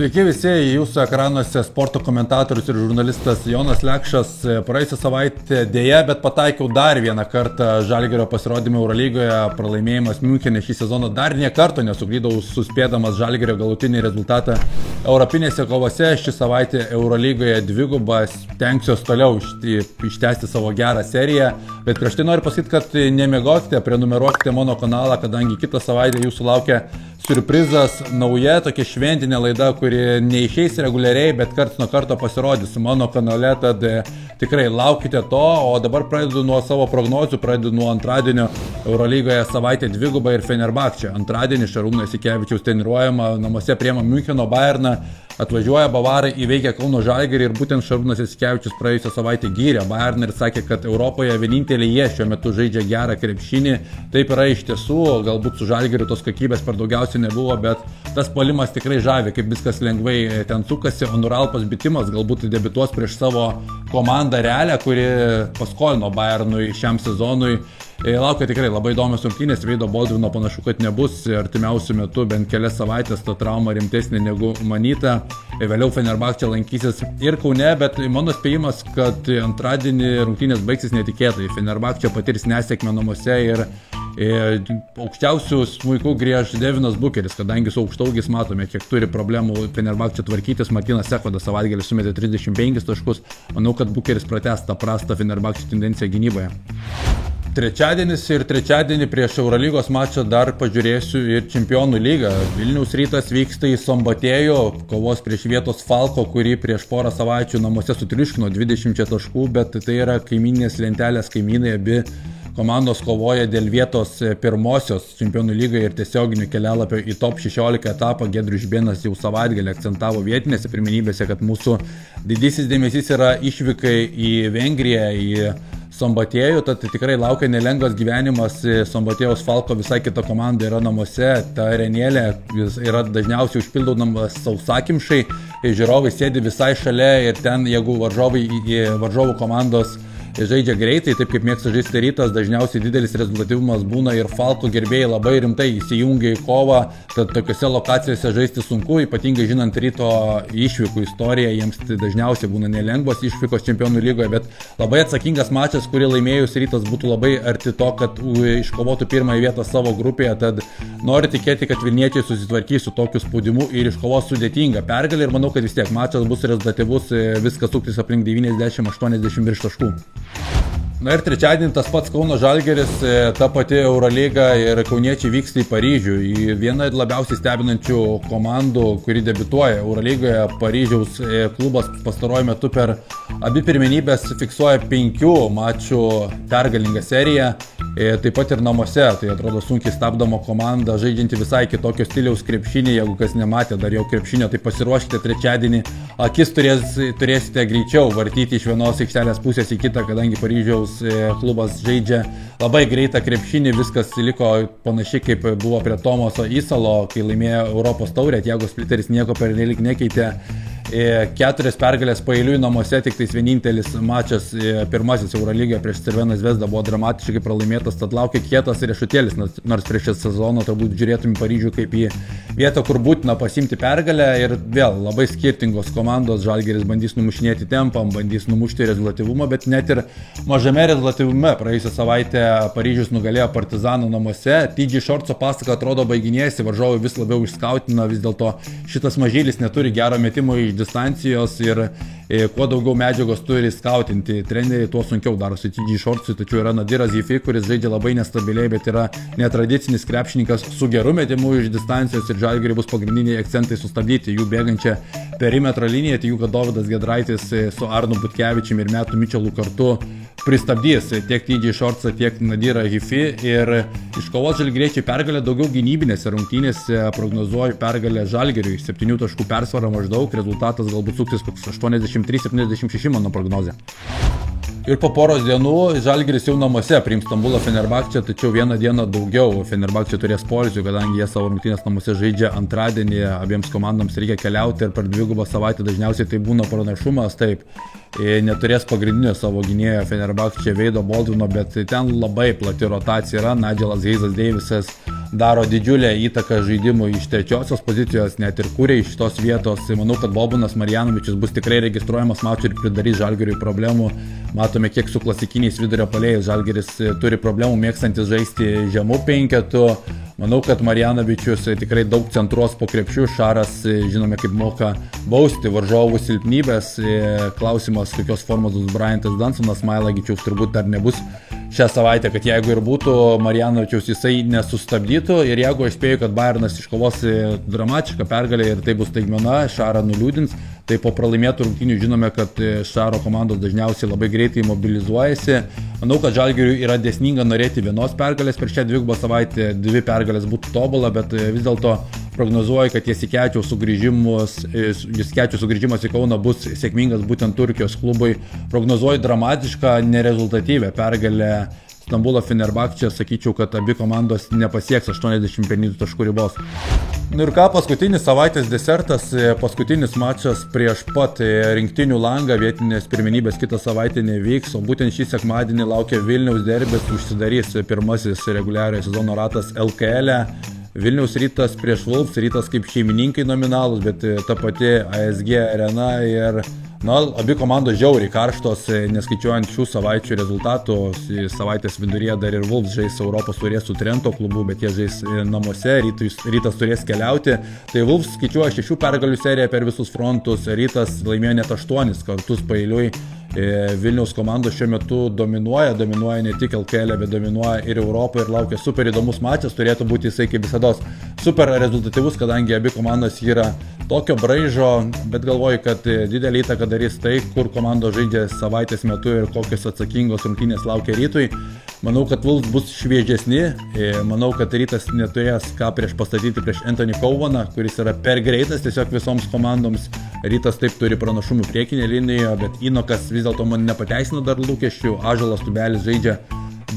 Sveiki visi, jūsų ekranuose sporto komentatorius ir žurnalistas Jonas Lekšas. Praėjusią savaitę dėja, bet pataikiau dar vieną kartą Žalgirio pasirodymą Eurolygoje, pralaimėjimas Miunchene šį sezoną dar nie karto nesuklydau suspėdamas Žalgirio galutinį rezultatą europinėse kovose. Ši savaitė Eurolygoje dvigubas, stengsiuos toliau ištęsti savo gerą seriją, bet prieš tai noriu pasakyti, kad nemiegokite, prenumeruokite mano kanalą, kadangi kitą savaitę jūsų laukia siurprizas, nauja tokia šventinė laida, kuri neišeis reguliariai, bet karts nuo karto pasirodys mano kanale, tad tikrai laukite to, o dabar pradedu nuo savo prognozių, pradedu nuo antradienio Eurolygoje savaitė dviguba ir Fenerbahčė. Antradienį Šarūno Jasikevičiaus treniruojama, namuose priima Miuncheno Bayerną, atvažiuoja Bavarai, įveikia Kauno Žalgirį ir būtent Šarūnas Jasikevičius praėjusią savaitę gyrė Bayerną ir sakė, kad Europoje vieninteliai jie šiuo metu žaidžia gerą krepšinį. Taip yra iš tiesų, galbūt su Žalgiriu tos kokybės per daugiausiai nebuvo, bet tas puolimas tikrai žavi, kaip viskas lengvai ten sukasi, o Nuralpas Bitimas galbūt debituos prieš savo komandą Realę, kuri paskolino Bayernui šiam sezonui. Laukia tikrai labai įdomios rungtynės, Veido Boldvino panašu, kad nebus artimiausių metų, bent kelias savaitės, ta trauma rimtesnė negu manyta. Vėliau Fenerbahčė lankysis ir Kaune, bet mano spėjimas, kad antradienį rungtynės baigsis netikėtai. Fenerbahčė patirs nesėkmę namuose ir aukščiausių smūkų griež Devinas Bukeris, kadangi su aukštaugis matome, kiek turi problemų Fenerbahčė tvarkytis. Martynas Sekvadas savaitgalį sumetė 35 taškus. Manau, kad Bukeris pratęs tą prastą Fenerbahčė tendenciją gynyboje. Trečiadienis ir trečiadienį prieš Eurolygos mačą dar pažiūrėsiu ir Čempionų lygą. Vilniaus Rytas vyksta į Sombatėjų, kovos prieš vietos Falko, kurį prieš porą savaičių namuose sutriuškino 20 taškų, bet tai yra kaiminės lentelės kaimynai, abi komandos kovoja dėl vietos pirmosios Čempionų lygoje ir tiesioginių kelialapio į top 16 etapą. Giedrius Žibėnas jau savaitgalį akcentavo vietinėse pirmenybėse, kad mūsų didysis dėmesys yra išvykai į Vengriją, į Sombatėjų, tad tikrai laukia nelengvas gyvenimas. Sombatėjos Falko visai kita komanda yra namuose, ta arenėlė yra dažniausiai užpildomas sausakimšai, žiūrovai sėdi visai šalia ir ten, jeigu varžovų komandos žaidžia greitai, taip kaip mėgsta žaisti Rytas, dažniausiai didelis rezultatyvumas būna ir Falko gerbėjai labai rimtai įsijungia į kovą, tad tokiose lokacijose žaisti sunku, ypatingai žinant Ryto išvykų istoriją, jiems tai dažniausiai būna nelengvos išvykos Čempionų lygoje, bet labai atsakingas mačas, kurį laimėjus Rytas būtų labai arti to, kad iškovotų pirmąją vietą savo grupėje, tad noriu tikėti, kad vilniečiai susitvarkys su tokiu spaudimu ir iškovos sudėtingą pergalę ir manau, kad vis tiek mačas bus rezultatyvus, viskas suktis aplink 90-80 virš taškų. Na ir trečiadienį tas pats Kauno Žalgiris, ta pati Eurolyga ir kauniečiai vyksta į Paryžių, į vieną labiausiai stebinančių komandų, kuri debiutuoja Eurolygoje. Paryžiaus klubas pastaruoju metu per abi pirmenybės fiksuoja 5 mačų pergalingą seriją, taip pat ir namuose. Tai atrodo sunkiai stabdoma komanda, žaidžianti visai kitokio stiliaus krepšinį. Jeigu kas nematė dar jau krepšinio, tai pasiruoškite trečiadienį, akis turėsite greičiau vartyti iš vienos aikštelės pusės į kitą, kadangi Paryžiaus klubas žaidžia labai greitą krepšinį, viskas liko panašiai kaip buvo prie Tomaso Isalo, kai laimėjo Europos taurę. Thiago Splitteris nieko pernelyg nekeitė. 4 pergalės paeiliui namuose, tik tais vienintelis mačas, pirmasis Eurolygoje prieš Crveną Zvezdą buvo dramatiškai pralaimėtas, tad laukia kietas riešutėlis, nors prieš šią sezoną turbūt žiūrėtum Paryžių kaip į vietą, kur būtina pasimti pergalę. Ir vėl labai skirtingos komandos, Žalgiris bandys numušinėti tempą, bandys numušti rezultatyvumą, bet net ir mažame rezultatyvume praėjusią savaitę Paryžius nugalėjo Partizaną namuose. TJ Shortso pasaka atrodo baiginėjasi, varžovai vis labiau išskautina, vis dėlto šitas mažylis neturi gero metimo iš distancijos ir kuo daugiau medžiagos turi skautinti treneriai, tuo sunkiau darosi TJ Shortsui, tačiau yra Nadiras Hifi, kuris žaidžia labai nestabiliai, bet yra netradicinis krepšininkas su geru metimu iš distancijos ir Žalgiriui bus pagrindiniai akcentai sustabdyti jų bėgančią perimetro liniją. Tikiu, kad Dovydas Giedraitis su Arnu Butkevičiumi ir Metu Mičelu kartu pristabdys tiek TJ Shortsą, tiek Nadirą Hifi ir iškovos žalgiriečiai pergalę. Daugiau gynybinėse rungtynėse prognozuoju pergalę Žalgiriui, 7 taškų persvara maždaug, rezultatas galbūt suksis 83-76 mano prognozė. Ir po poros dienų Žalgiris jau namuose priims Stambulo Fenerbahčę, tačiau vieną dieną daugiau Fenerbahčė turės poilsio, kadangi jie savo rungtynės namuose žaidžia antradienį, abiems komandams reikia keliauti ir per dvigubą savaitę dažniausiai tai būna pranašumas. Taip, neturės pagrindinio savo gynėjo Fenerbahčė Veido Baldvino, bet ten labai plati rotacija yra. Nigelas Hayesas Davisas daro didžiulę įtaką žaidimui iš trečiosios pozicijos, net ir kūrė iš šitos vietos. Manau, kad Bobanas Marjanovičius bus tikrai registruojamas mačui ir pridarys Žalgiriui problemų. Matome, kiek su klasikiniais vidurio puolėjais Žalgiris turi problemų, mėgstantis žaisti žemų penketų. Manau, kad Marjanovičius tikrai daug centruos po krepšių. Šaras, žinome, kaip moka bausti varžovų silpnybės. Klausimas, kokios formos bus Bryantas Dansonas. Mailagičiaus turbūt dar nebus šią savaitę, kad jeigu ir būtų Marjanovičiaus, jisai nesustabdytų. Ir jeigu aš spėju, kad Bayernas iškovos dramatišką pergalę ir tai bus staigmena, Šarą nuliūdins, tai po pralaimėtų rungtynių žinome, kad Šaro komandos dažniausiai labai greitai mobilizuojasi. Manau, kad Žalgiriui yra dėsninga norėti vienos pergalės per šią dvigubą savaitę, 2 pergalės būtų tobula, bet vis dėlto prognozuoju, kad Jasikevičiaus sugrįžimas į Kauną bus sėkmingas būtent Turkijos klubui. Prognozuoju dramatišką, nerezultatyvę pergalę Stambulo Fenerbahčė. Sakyčiau, kad abi komandos nepasieks 85 taškų ribos. Nu ir ką, paskutinis savaitės desertas, paskutinis mačas prieš pat rinktinių langą, vietinės pirmenybės kitą savaitę nevyks, o būtent šį sekmadienį laukia Vilniaus derbis, užsidarys pirmasis reguliariojo sezono ratas LKL. Vilniaus Rytas prieš Wolves, Rytas kaip šeimininkai nominalus, bet ta pati ASG arena ir abi komandos žiauriai karštos, neskaičiuojant šių savaičių rezultatų. Savaitės viduryje dar ir Wolves žais Europos taurės su Trento klubu, bet jie žais namuose, Rytas turės keliauti. Tai Wolves skaičiuoja 6 pergalių seriją per visus frontus, Rytas laimėjo net 8 kartus paeiliui. Vilniaus komandos šiuo metu dominuoja ne tik LKL, bet dominuoja ir Europoje ir laukia super įdomus mačas, turėtų būti jisai kaip visada super rezultatyvus, kadangi abi komandos yra tokio braižo, bet galvoju, kad didelį įtaką darys tai, kur komandos žaidžia savaitės metu ir kokios atsakingos rungtynės laukia Rytui. Manau, kad Wolves bus šviežesni, manau, kad Rytas neturės ką prieš pastatyti prieš Anthony Cowaną, kuris yra per greitas tiesiog visoms komandoms. Rytas taip turi pranašumų priekinė linijoje, bet Inokas vis dėlto man nepateisino dar lūkesčių. Ąžuolas Tubelis žaidžia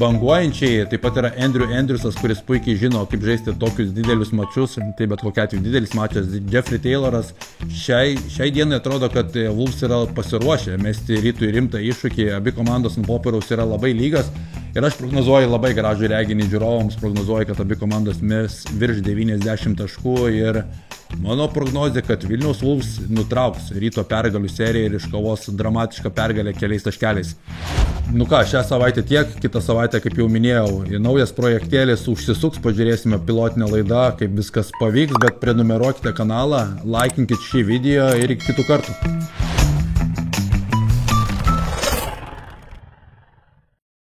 banguojančiai, taip pat yra Andrew Andrewsas, kuris puikiai žino, kaip žaisti tokius didelius mačus, tai bet kokia atveju didelis mačas. Jeffrey Tayloras šiai dienai atrodo, kad Wolves yra pasiruošę mesti Rytui rimtą iššūkį, abi komandos ant popieriaus yra labai lygios ir aš prognozuoju labai gražų reginį žiūrovams, prognozuoju, kad abi komandos mes virš 90 taškų ir mano prognozė, kad Vilniaus Wolves nutrauks Ryto pergalių seriją ir iškovos dramatišką pergalę keliais taškeliais. Nu ką, šią savaitę tiek, kitą savaitę, kaip jau minėjau, naujas projektėlis užsisuks, pažiūrėsime pilotinę laidą, kaip viskas pavyks, bet prenumeruokite kanalą, laikinkite šį video ir iki kitų kartų.